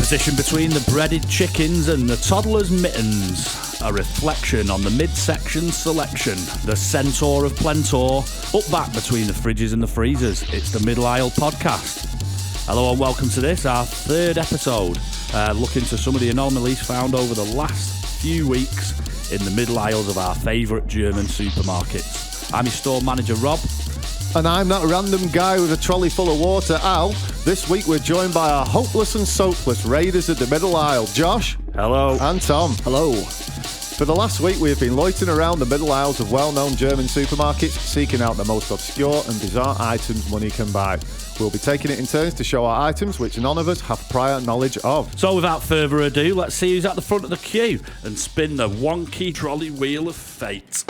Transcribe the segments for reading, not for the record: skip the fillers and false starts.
position between the breaded chickens and the toddler's mittens. A reflection on the midsection selection. The centaur of Plentor, up back between the fridges and the freezers. It's the Middle Aisle Podcast. Hello and welcome to this, our third episode. Looking to some of the anomalies found over the last few weeks in the middle aisles of our favourite German supermarkets. I'm your store manager, Rob. And I'm that random guy with a trolley full of water, Al. This week we're joined by our hopeless and soapless raiders of the middle aisle, Josh. Hello. And Tom. Hello. For the last week we have been loitering around the middle aisles of well-known German supermarkets, seeking out the most obscure and bizarre items money can buy. We'll be taking it in turns to show our items which none of us have prior knowledge of. So without further ado, let's see who's at the front of the queue and spin the wonky trolley wheel of fate.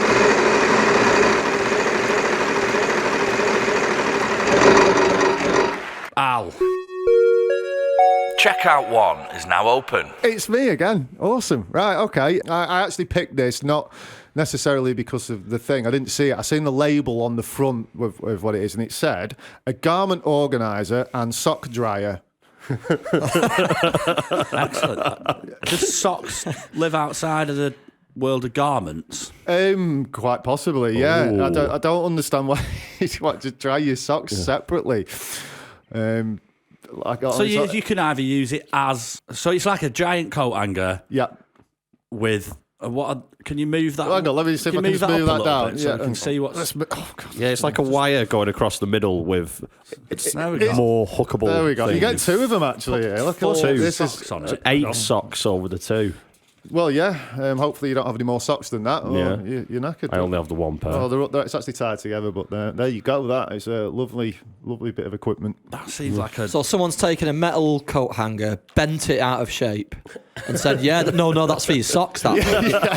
Al. Checkout 1 is now open. It's me again. Awesome. Right, okay. I actually picked this not necessarily because of the thing. I didn't see it. I seen the label on the front with what it is, and it said, a garment organiser and sock dryer. Excellent. Does socks live outside of the world of garments? Quite possibly, yeah. Ooh. I don't understand why you want to dry your socks separately. You can either use it as... So it's like a giant coat hanger. Yeah. With... can you move that? Hang on, let me see if I can just move that down. So you can see what's... Yeah, it's like a wire going across the middle with more hookable. There we go. things. You get two of them actually here. Look at Two socks on it. 8 socks over the 2. Well, yeah. Hopefully you don't have any more socks than that. Or Yeah. you're knackered. I only have the one pair. Oh, it's actually tied together, but there you go. That is a lovely bit of equipment. That seems like a... So someone's taken a metal coat hanger, bent it out of shape, and said, no, that's for your socks. That You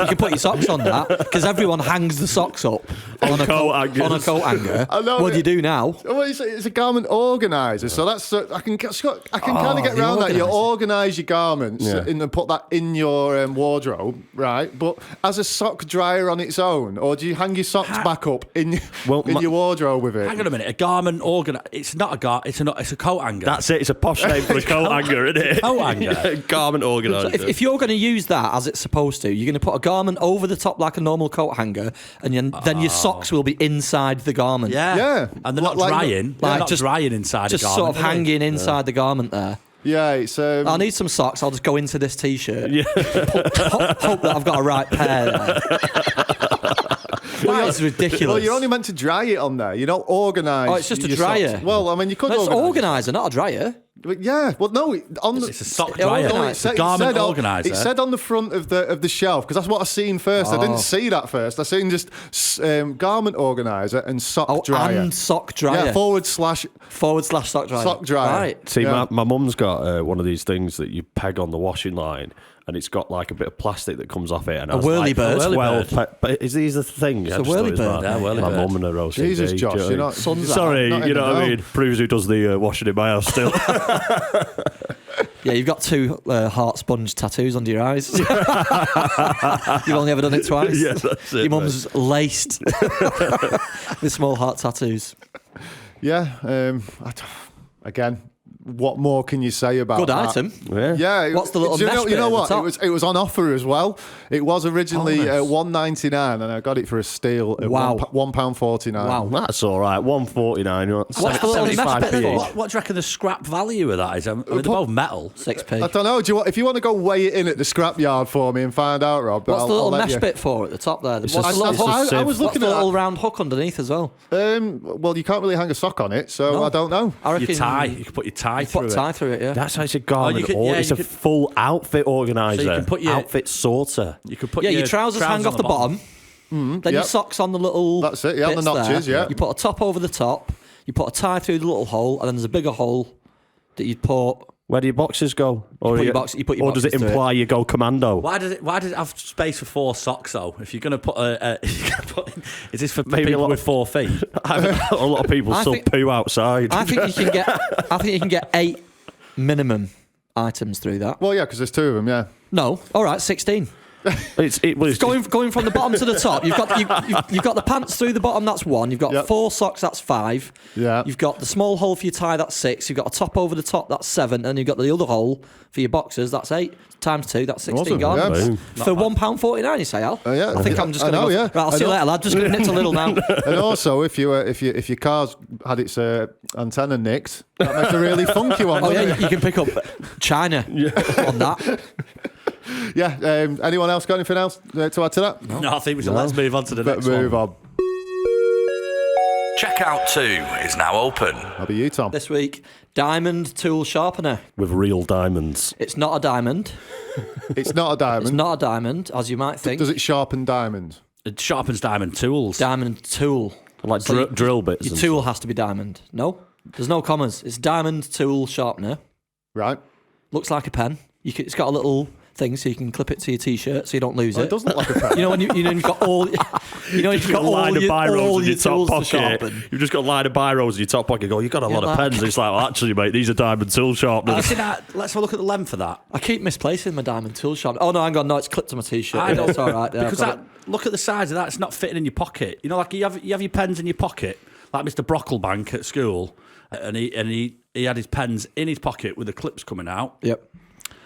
can put your socks on that, because everyone hangs the socks up on a coat hanger. I know, What do you do now? Well, it's a garment organiser, so that's I can kind of get the around that. You organiser. organise your garments and put that in your wardrobe, right? But as a sock dryer on its own, or do you hang your socks back up in your wardrobe with it? Hang on a minute. A garment organiser... It's not a it's a coat hanger. That's it. It's a posh name for a coat hanger, isn't it? Coat hanger. Garment organiser. If you're going to use that as it's supposed to, you're going to put a garment over the top like a normal coat hanger, and then your socks will be inside the garment. Yeah. And they're not drying. They're not drying inside Just a garment. sort of hanging inside the garment there. Yeah, it's... I need some socks. I'll just go into this T-shirt. Yeah. Hope that I've got a right pair there. That is ridiculous. Well, you're only meant to dry it on there. You don't organise. Oh, it's just a your dryer. socks. Well, I mean, you could It's organise. organiser, not a dryer. Yeah, well, no, It's a sock dryer. Organised. It's a garment organiser. It said on the front of the shelf, because that's what I seen first. I didn't see that first. I seen just garment organiser and sock dryer. And sock dryer. Yeah, // sock dryer. sock dryer. Right. See, Yeah. my mum's got one of these things that you peg on the washing line, and it's got like a bit of plastic that comes off it. And A whirly bird. But is these the thing? It's a whirly bird. Yeah, whirly my bird. mum and her OCD. Jesus, Josh, you're not... Sorry, not in you know the what I know. mean? Proves who does the washing in my house still. Yeah, you've got 2 heart sponge tattoos under your eyes. You've only ever done it twice. Yeah, that's it. Your mum's laced with small heart tattoos. Yeah, again, what more can you say about Good that? item. Yeah. What's the little Do mesh you bit know at what? the top? It was on offer as well. It was originally nice. $1.99, and I got it for a steal at Wow. £1.49. Wow. That's all right. $1.49. What's the little mesh 75p bit for? each. What do you reckon the scrap value of that is? I mean, they're both metal. 6p. I don't know. If you want to go weigh it in at the scrapyard for me and find out, Rob? What's I'll the little let mesh you. bit for at the top there? What's a- the it's little, a sieve. I was what's looking the at little that. round hook underneath as well? Well, you can't really hang a sock on it, so No. I don't know. I reckon Your tie. You can put your tie through put a it. tie through it, yeah. That's how it's a garment. you could- or yeah, it's you a could- full outfit organiser. So you can put your- outfit sorter. You could put Yeah, your trousers hang off the bottom. Then your Yep. socks on the little That's it, yeah, on the bits notches, there. yeah. You put a top over the top, you put a tie through the little hole, and then there's a bigger hole that you'd put... Where do your boxes go? Or, put your box- you put your or does it boxes through imply you go commando? Why does it have space for 4 socks though? If you're going to put is this for Maybe a people lot with 4 feet? A lot of people I still think- poo outside. I think you can get 8 minimum items through that. Well, yeah, because there's 2 of them, yeah. No, all right, 16. It's Going from the bottom to the top. You've got the pants through the bottom. That's 1. You've got 4 socks. That's 5. Yeah. You've got the small hole for your tie. That's 6. You've got a top over the top. That's 7. And you've got the other hole for your boxers. That's 8 times 2. That's 16 garments Yeah. for £1.49. You say, Al? Yeah. I think I'm just going to go. Yeah. Right, I'll see you later, lad. Just going to nip to Lidl now. And also, if your car's had its antenna nicked, that makes a really funky one. Oh doesn't yeah, it? you can pick up China on that. Yeah. Anyone else got anything else to add to that? No, I think we should let's move on to the next Move one. on. Checkout 2 is now open. How about you, Tom? This week, diamond tool sharpener. with real diamonds. It's not a diamond. It's not a diamond. It's not a diamond, as you might think. Does it sharpen diamonds? It sharpens diamond tools. Diamond tool. Like So drill bits. Your and tool has to be diamond. No, there's no commas. It's diamond tool sharpener. Right. Looks like a pen. It's got a little thing so you can clip it to your t-shirt so you don't lose Well, it. it does look like a pen. You know when you've got all. You know you've got a line of biros all in your your top tools to pocket. sharpen. You've just got a line of biros in your top pocket. You've got a lot of like- pens. It's like, well, actually, mate, these are diamond tool You sharpeners. see that? Let's have a look at the length of that. I keep misplacing my diamond tool sharpener. Oh no, hang on, no, it's clipped to my t-shirt. I know. It's all right. Yeah, Because I've got look at the size of that. It's not fitting in your pocket. You know, like you have your pens in your pocket, like Mr. Brocklebank at school, and he had his pens in his pocket with the clips coming out. it. Yep.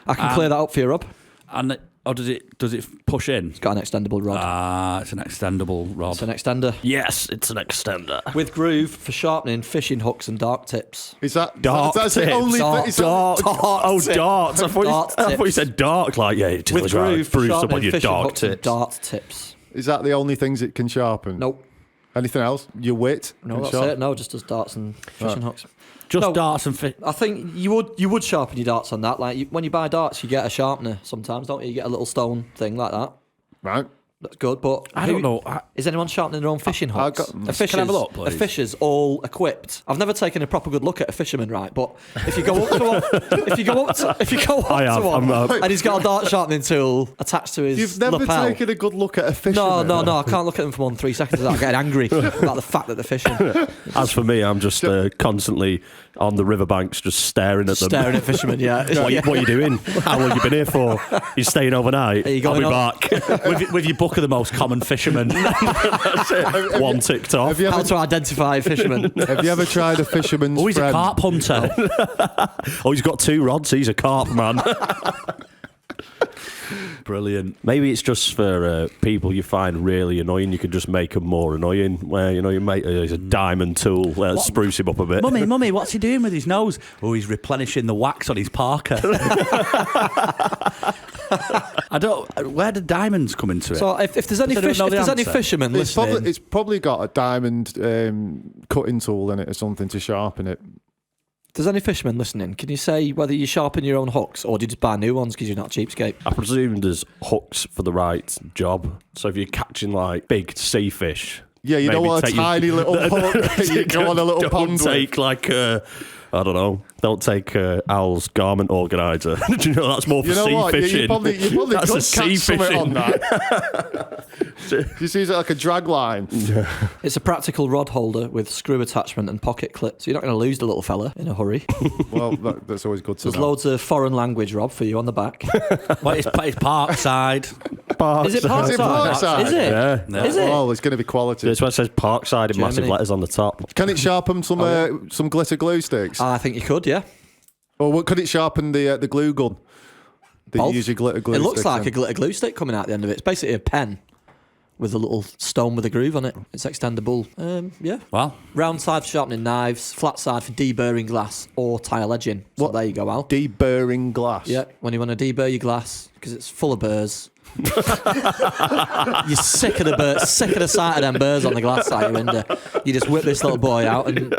I can clear that up for you, Rob. And or does it push in? It's got an extendable rod. Ah, it's an extendable rod. It's an extender. Yes, it's an extender. With groove for sharpening fishing hooks and dark tips. Is that Dark that's the tips. only Dark- is that- Dark. Oh, darts. I Dark thought you tips. said dark. Like, yeah, it With was right. groove for Bruised up on sharpening your fishing dark hooks and tips. dart tips. Is that the only things it can sharpen? Nope. Anything else? Your wit? No, can that's sharpen? it. No, just does darts and fishing hooks. Just No. darts and I think you would sharpen your darts on that. Like when you buy darts, you get a sharpener sometimes, don't you? You get a little stone thing like that. Right. That's good, but I don't know. Is anyone sharpening their own fishing hooks? got- A fisher's, Can I have a look, please? a fisher's all equipped. I've never taken a proper good look at a fisherman, right? But if you go up to one, if you go up I have, to one, I'm, and he's got a dart sharpening tool attached to his You've never lapel. taken a good look at a fisherman. No, I can't look at them for more than 3 seconds without getting angry about the fact that they're fishing. As for me, I'm just constantly on the riverbanks, just staring at them. Staring at fishermen, yeah. What are you doing? How long you been here for? You staying overnight? Are you I'll going be on- back. with your book of the most common fishermen. One ticked off. Have you How ever, to identify fishermen. have you ever tried a fisherman's Oh, he's a friend? carp hunter. Oh, he's got 2 rods. He's a carp man. Brilliant. Maybe it's just for people you find really annoying. You could just make them more annoying. Where your mate is a diamond tool. Let's spruce him up a bit. Mummy, what's he doing with his nose? Oh, he's replenishing the wax on his parka. I don't. Where do diamonds come into it? So if there's any Does anyone fish, know if the there's any answer? fishermen It's listening, probably got a diamond cutting tool in it or something to sharpen it. if there's any fishermen listening, can you say whether you sharpen your own hooks or do you just buy new ones because you're not a cheapskate? I presume there's hooks for the right job. So if you're catching like big sea fish, Yeah, you don't maybe want a take your- tiny little hook. You go on a little don't pond with. take like I don't know. Don't take Al's garment organizer. Do you know that's more for You know sea what? fishing? You probably that's could a sea catch something fishing. on that. Just use it like a drag line. It's a practical rod holder with screw attachment and pocket clips. You're not going to lose the little fella in a hurry. Well, that's always good to There's know. loads of foreign language, Rob, for you on the back. Well, it's Parkside. Is it Parkside? Is it Parkside? Is it? Yeah. Is it? Oh, it's going to be quality. This one says Parkside in massive Germany. letters on the top. Can it sharpen some glitter glue sticks? I think you could, yeah. Or could it sharpen the glue gun? That Both. you use your glitter glue It looks sticks like in? a glitter glue stick coming out the end of it. It's basically a pen with a little stone with a groove on it. It's extendable. Yeah. Well, Round side for sharpening knives, flat side for deburring glass or tile edging. So What? there you go, Al. Deburring glass. Yeah, when you want to deburr your glass because it's full of burrs. You're sick of the burrs, sick of the sight of them burrs on the glass side you window. You just whip this little boy out and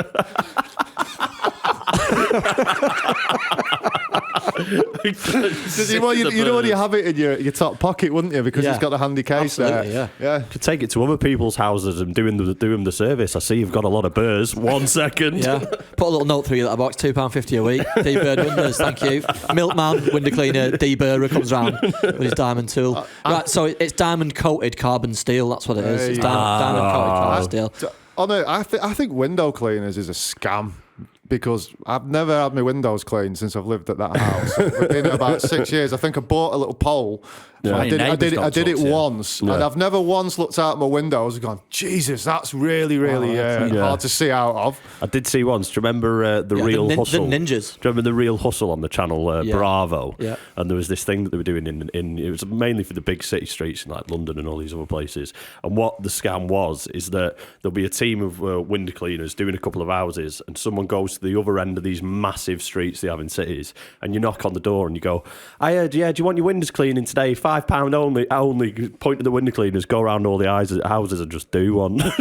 You know when you have it in your top pocket, wouldn't you? Because Yeah. it's got a handy case Absolutely, there. yeah. Could take it to other people's houses and do them the service. I see you've got a lot of burrs. 1 second. yeah, put a little note through your letterbox, £2.50 a week. Deburred windows, thank you. Milkman, window cleaner, deburrer comes round with his diamond tool. Right, so it's diamond coated carbon steel. That's what it is. It's diamond coated carbon steel. Oh no, I think window cleaners is a scam. because I've never had my windows cleaned since I've lived at that house. We've been here about 6 years. I think I bought a little pole. Yeah. I did it once, Yeah. and I've never once looked out my windows and gone, Jesus, that's really, really hard to see out of. I did see once. Do you remember the Real Hustle? The ninjas. Do you remember the Real Hustle on the channel Bravo? Yeah. And there was this thing that they were doing in it was mainly for the big city streets in like London and all these other places. And what the scam was is that there'll be a team of window cleaners doing a couple of houses, and someone goes to the other end of these massive streets they have in cities, and you knock on the door and you go, I heard, do you want your windows cleaning today? £5 only. Point to the window cleaners, go around all the houses and just do one. It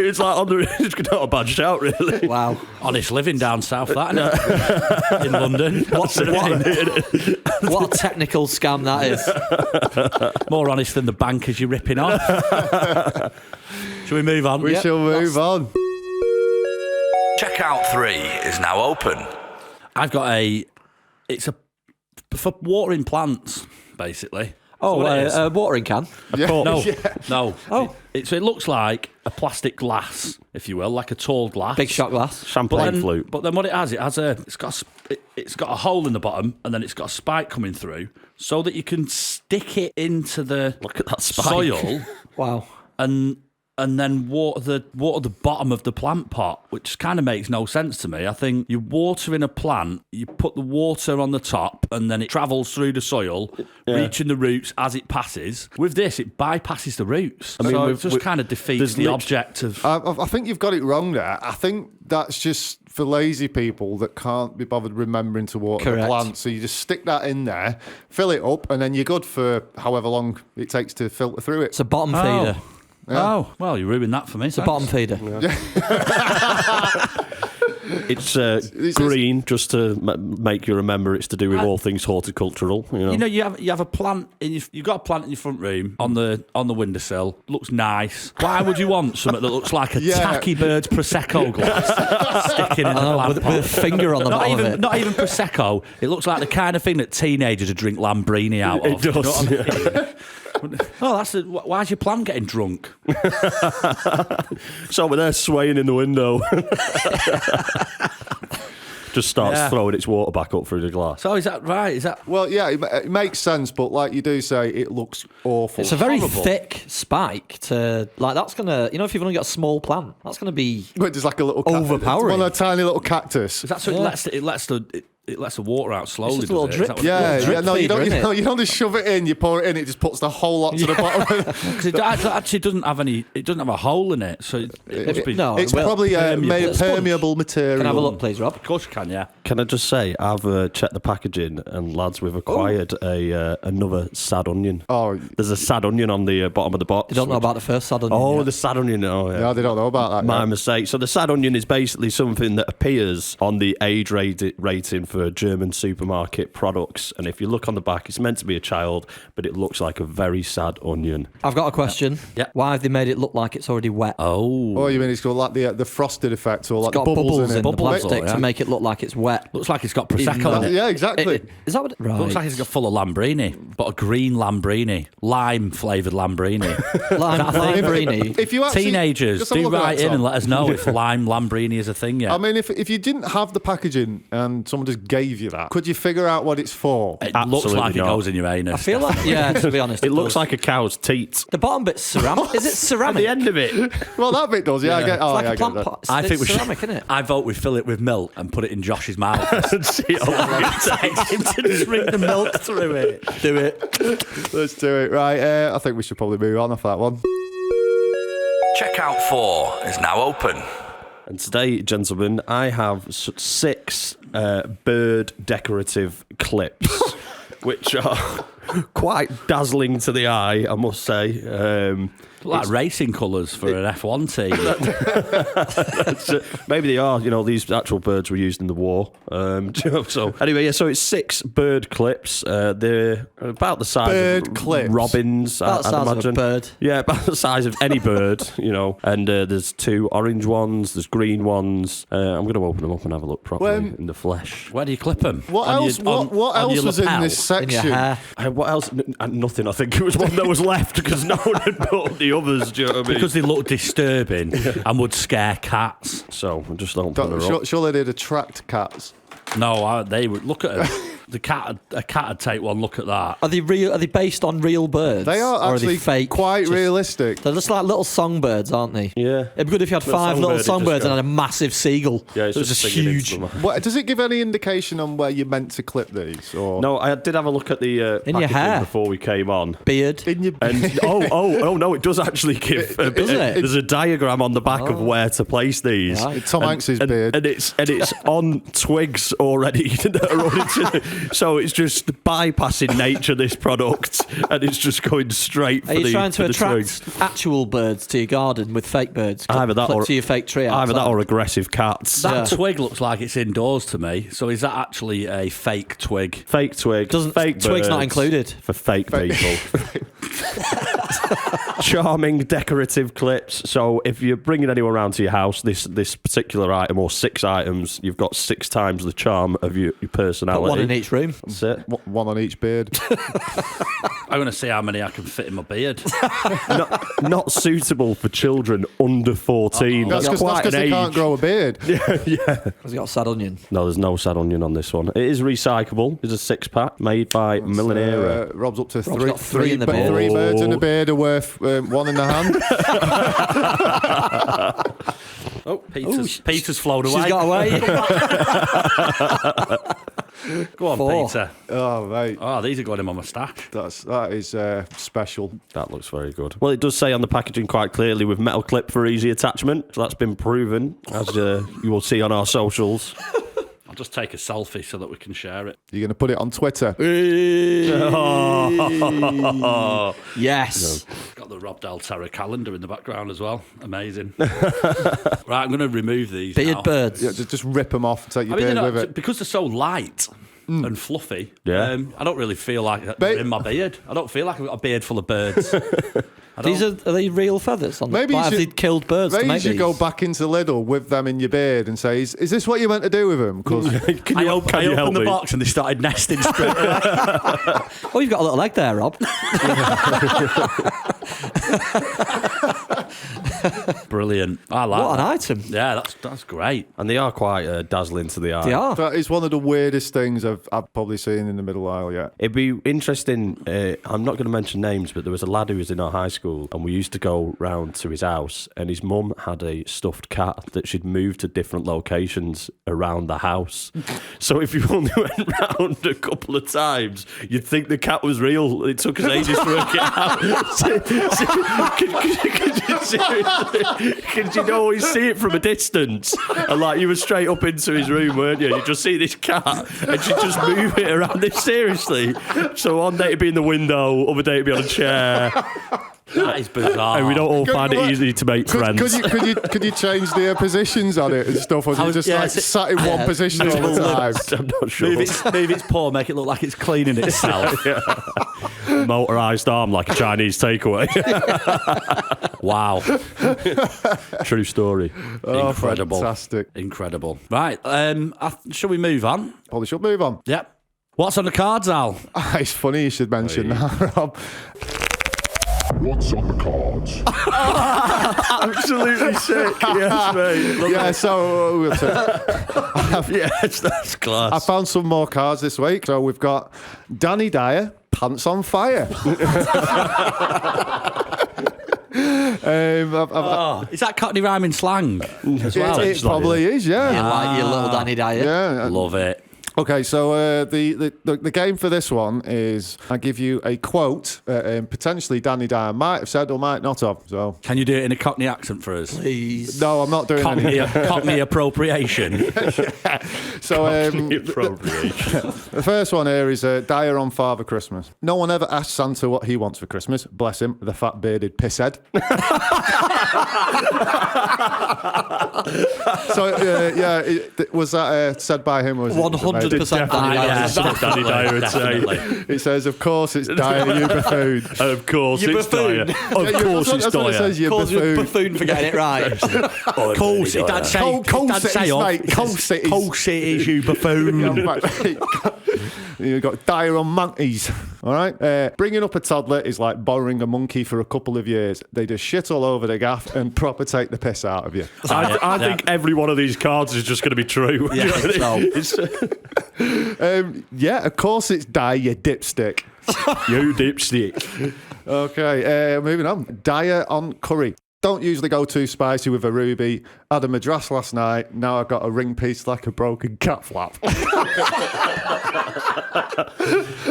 was like it's not a bad shout, really. Wow. Honest living down south, that, isn't it? In London. What a technical scam that is. More honest than the bankers you're ripping off. Shall we move on? We shall move on. Checkout 3 is now open. I've got it's for watering plants, basically. Oh, what it is. a watering can. No. Oh. It looks like a plastic glass, if you will, like a tall glass. Big shot glass. Champagne flute. But then what it's got a hole in the bottom, and then it's got a spike coming through, so that you can stick it into the Look at that spike. soil Wow. and then water the bottom of the plant pot, which kind of makes no sense to me. I think you're watering a plant, you put the water on the top, and then it travels through the soil, reaching the roots as it passes. With this, it bypasses the roots. So it just kind of defeats the object of... I think you've got it wrong there. I think that's just for lazy people that can't be bothered remembering to water the plant. So you just stick that in there, fill it up, and then you're good for however long it takes to filter through it. It's a bottom feeder. Yeah. Oh, well, you ruined that for me. It's a bottom feeder. It's green, just to make you remember it's to do with all things horticultural. You You have a plant you've got a plant in your front room on the windowsill. Looks nice. Why would you want something that looks like a tacky bird's prosecco glass sticking in the plant with pot? a finger on the bottom of it? Not even prosecco. It looks like the kind of thing that teenagers would drink Lambrini out of. It does. You know what I mean? Oh, why's your plant getting drunk? So we're there swaying in the window. Just starts throwing its water back up through the glass. So is that right? Is that... Well, yeah, it makes sense, but like you do say, it looks awful. It's a very horrible. thick spike to, like, that's going to, if you've only got a small plant, that's going to be It's like a little overpowering. One of a tiny little cactus. Is that so? It lets the water out slowly. It's just a little does it? drip. Is that what- Yeah, no, you feeder, don't just shove it in, you pour it in, it just puts the whole lot to the bottom. Because it actually doesn't have any. It doesn't have a hole in it, so it must be. No. It's Well, probably made of permeable material. Can I have a look, please, Rob? Of course you can. Yeah. Can I just say, I've checked the packaging, and lads, we've acquired another sad onion. Oh, There's a sad onion on the bottom of the box. You don't know about the first sad onion Oh, yet. the sad onion. Oh, yeah. yeah, they don't know about that. My yet. mistake. So the sad onion is basically something that appears on the age rating for German supermarket products. And if you look on the back, it's meant to be a child, but it looks like a very sad onion. I've got a question. Yeah. Why have they made it look like it's already wet? Oh. Oh, you mean it's got like the frosted effect or like It's got the bubbles in the Bubbles, plastic yeah. to make it look like it's wet. Looks like it's got prosecco in it. Yeah, exactly. Is that what it... Right. Looks like it's got full of Lambrini, but a green Lambrini, lime flavoured Lambrini. Lambrini. If you actually, Teenagers, just have a do look at write that, in Tom. and let us know if lime Lambrini is a thing yet. I mean, if you didn't have the packaging and someone just gave you that, could you figure out what it's for? It looks Absolutely like not. it goes in your anus. I feel like, yeah, to be honest. It looks does. like a cow's teat. The bottom bit's ceramic. Is it At ceramic? the end of it. Well, that bit does, yeah. I get, It's like yeah, a I get plant that. pot. I think It's we should. ceramic, isn't it? I vote we fill it with milk and put it in Josh's mouth. See it Text him to drink the milk through it. Do it. Let's do it. Right, I think we should probably move on off that one. Checkout 4 is now open. And today, gentlemen, I have 6 bird decorative clips, which are quite dazzling to the eye, I must say. Like racing colours for an F1 team. Maybe they are. These actual birds were used in the war. So anyway, yeah. So it's 6 bird clips. They're about the size Bird of clips? robins. About the I'd size of a imagine. bird. Yeah, about the size of any bird. And there's 2 orange ones. There's green ones. I'm going to open them up and have a look properly in the flesh. Where do you clip them? What else? What else was in this In your section? hair. What else? Nothing. I think it was one that was left because no one had put the the others. Do you know what I mean? Because they look disturbing and would scare cats. So I just don't put her up. Surely they'd attract cats. No, they would look at them. A cat would take one look at that. Are they real? Are they based on real birds? They are or actually are they fake? quite realistic. They're just like little songbirds, aren't they? Yeah. It'd be good if you had Little 5 little songbird, it songbirds just and had a massive seagull. Yeah, it's it was just just singing huge. into them. What, does it give any indication on where you're meant to clip these? Or No, I did have a look at the In your packaging hair. before we came on. Beard. in your And oh no, it does actually give a bit. Does it? There's a diagram on the back of where to place these. Right. Tom Hanks's beard. and it's on twigs already. That are already so it's just bypassing nature. This product, and it's just going straight for Are you the. trying to for the attract twigs. actual birds to your garden with fake birds? Either that Clip or to your fake tree. Either that outside? or aggressive cats. That twig looks like it's indoors to me. So is that actually a fake twig? Fake twig. Fake twig's not birds included for fake people. Charming decorative clips. So if you're bringing anyone around to your house, this particular item or 6 items, you've got 6 times the charm of your personality. Put one in each room. That's it. one on each beard. I'm going to see how many I can fit in my beard. Not suitable for children under 14. That's because an they age. can't grow a beard. Yeah. Has he got a sad onion? No, there's no sad onion on this one. It is recyclable. It's a 6-pack made by Milanera. Rob's up to Rob's got 3 three in the beard. 3 birds in a beard are worth 1 in the hand. Oh, Peter's flown away. She's got away. Go on, 4. Peter. Oh, mate. Oh, these are going in my moustache. That is special. That looks very good. Well, it does say on the packaging quite clearly with metal clip for easy attachment. So that's been proven, as you will see on our socials. I'll just take a selfie so that we can share it. You're going to put it on Twitter. Yes. Got the Rob Del Terra calendar in the background as well. Amazing. Right, I'm going to remove these Beard now. birds. Yeah, just rip them off and take your I mean, beard they're with not, it. because they're so light and fluffy. Yeah. I don't really feel like they're in my beard. I don't feel like I've got a beard full of birds. These are they real feathers? On Maybe the, you have should- they killed birds to Maybe you make should these? go back into Lidl with them in your beard and say, is this what you meant to do with them? 'Cause Can I you help opened the me? box and they started nesting straight away. Oh, you've got a little egg there, Rob. Brilliant. I like What an that. item. Yeah, that's great. And they are quite dazzling to the eye. They are. that is one of the weirdest things I've probably seen in the middle aisle yet. It'd be interesting. I'm not going to mention names, but there was a lad who was in our high school, and we used to go round to his house, and his mum had a stuffed cat that she'd moved to different locations around the house. So if you only went round a couple of times, you'd think the cat was real. It took us ages to work it out. Could you always see it from a distance? And like you were straight up into his room, weren't you? You just see this cat, and she'd just move it around. This seriously. So one day it'd be in the window, other day it'd be on a chair. That is bizarre. And we don't all find it easy to make friends. Could you change the positions on it and stuff? Or is it just like sat in one position all the time? I'm not sure. Move its paw, make it look like it's cleaning itself. Motorised arm like a Chinese takeaway. Wow. True story. Oh, Incredible. fantastic. Incredible. Right, shall we move on? Probably should move on. Yep. What's on the cards, Al? It's funny you should mention that, Rob. What's on the cards? Absolutely sick. Yes, mate. Yeah, so Yes, that's class. I found some more cards this week. So we've got Danny Dyer, Pants on Fire. Is that Cockney rhyming slang as well? It probably is, yeah. You like your little Danny Dyer? Yeah. Love it. Okay, so the game for this one is I give you a quote potentially Danny Dyer might have said or might not have. So Can you do it in a Cockney accent for us? Please. no, I'm not doing any. Cockney appropriation. So Appropriation. the first one here is Dyer on Father Christmas. No one ever asked Santa what he wants for Christmas. Bless him, the fat bearded pisshead. So was that said by him? Or was it 100% 100% Danny Dyer. That's what Danny Dyer would say. It says, of course it's Dyer, you buffoon. Of course You it's buffoon. Dyer. Of course it's That's what it Dyer. says, you Calls you a buffoon. buffoon for getting it right. Of course, it did say. Coal Dad say cities, off. mate. Coal cities. Coal cities, you buffoon. You've got Dyer on monkeys. All right. Bringing up a toddler is like borrowing a monkey for a couple of years. They just shit all over the gaff and proper take the piss out of you. I think every one of these cards is just going to be true. Yeah, Yeah, of course it's Dyer, you dipstick. You dipstick. Okay, moving on. Dyer on curry. Don't usually go too spicy with a ruby. Had a madras last night. Now I've got a ring piece like a broken cat flap.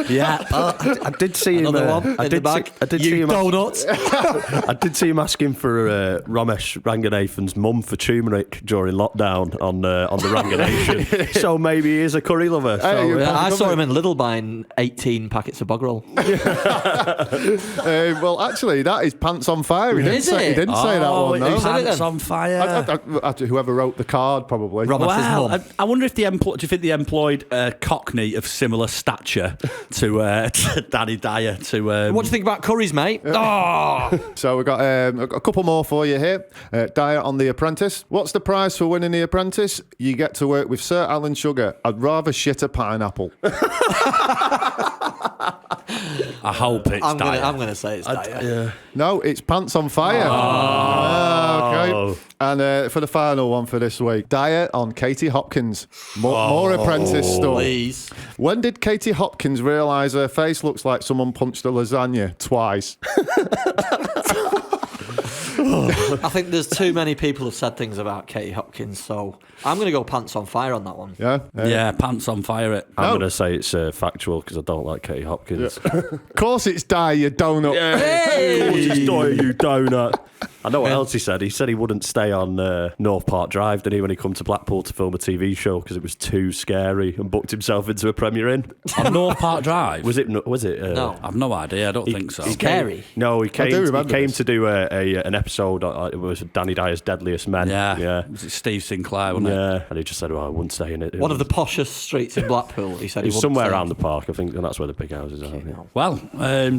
Yeah. I did see him. Another one in the bag. I did see him. Donuts. I did see him asking for Ramesh Ranganathan's mum for turmeric during lockdown on the Ranganation. So maybe he is a curry lover. So, Hey, Yeah, I saw him in Lidl buying 18 packets of bog roll. Well, actually, that is pants on fire. He didn't Is say, it? he didn't say that one, no. Pants on fire. Whoever wrote the card, probably. Ramesh's Wow, mum. I wonder if do you think they employed a Cockney of similar stature to Danny Dyer? What do you think about curries, mate? Oh, So we've got a couple more for you here. Dyer on The Apprentice. What's the prize for winning The Apprentice? You get to work with Sir Alan Sugar. I'd rather shit a pineapple. I hope it's Dyer. I'm gonna say it's Dyer. No, it's pants on fire. Okay. And for the final one for this week, Dyer on Katie Hopkins. More Apprentice stuff. Please. When did Katie Hopkins realise her face looks like someone punched a lasagna twice? I think there's too many people have said things about Katie Hopkins, so I'm going to go pants on fire on that one. Yeah? Yeah, pants on fire. It. I'm going to say it's factual because I don't like Katie Hopkins. Of course it's Dyer, you donut. Of course it's Dyer, you donut. I know what else he said. He said he wouldn't stay on North Park Drive, didn't he, when he come to Blackpool to film a TV show because it was too scary, and booked himself into a Premier Inn. On North Park Drive. Was it? No. I've no idea. I don't think so. Scary. No, he came. do He remember came this. to do an episode. It was Danny Dyer's Deadliest Men. Yeah. Was it Steve Sinclair, wasn't it? Yeah, and he just said, "Well, I wouldn't stay in it." One of the poshest streets in Blackpool, he said he It's wouldn't somewhere stay. around the park, I think, and that's where the big houses are. Yeah. Well,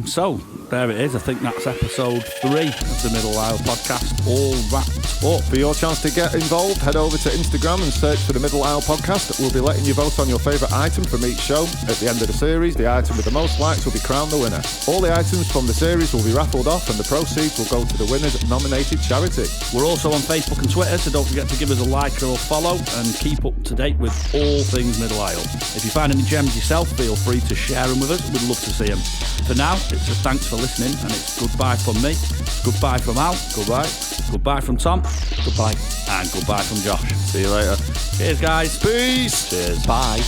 so there it is. I think that's episode 3 of the Middle Isle podcast. All wrapped up. For your chance to get involved, head over to Instagram and search for the Middle Isle Podcast. We'll be letting you vote on your favourite item from each show. At the end of the series, the item with the most likes will be crowned the winner. All the items from the series will be raffled off and the proceeds will go to the winner's nominated charity. We're also on Facebook and Twitter, so don't forget to give us a like or a follow and keep up to date with all things Middle Isle. If you find any gems yourself, feel free to share them with us. We'd love to see them. For now, it's a thanks for listening, and it's goodbye from me, goodbye from Al, goodbye from Tom, Goodbye. and goodbye from Josh. See you later. Cheers, guys. Peace! Cheers. Bye.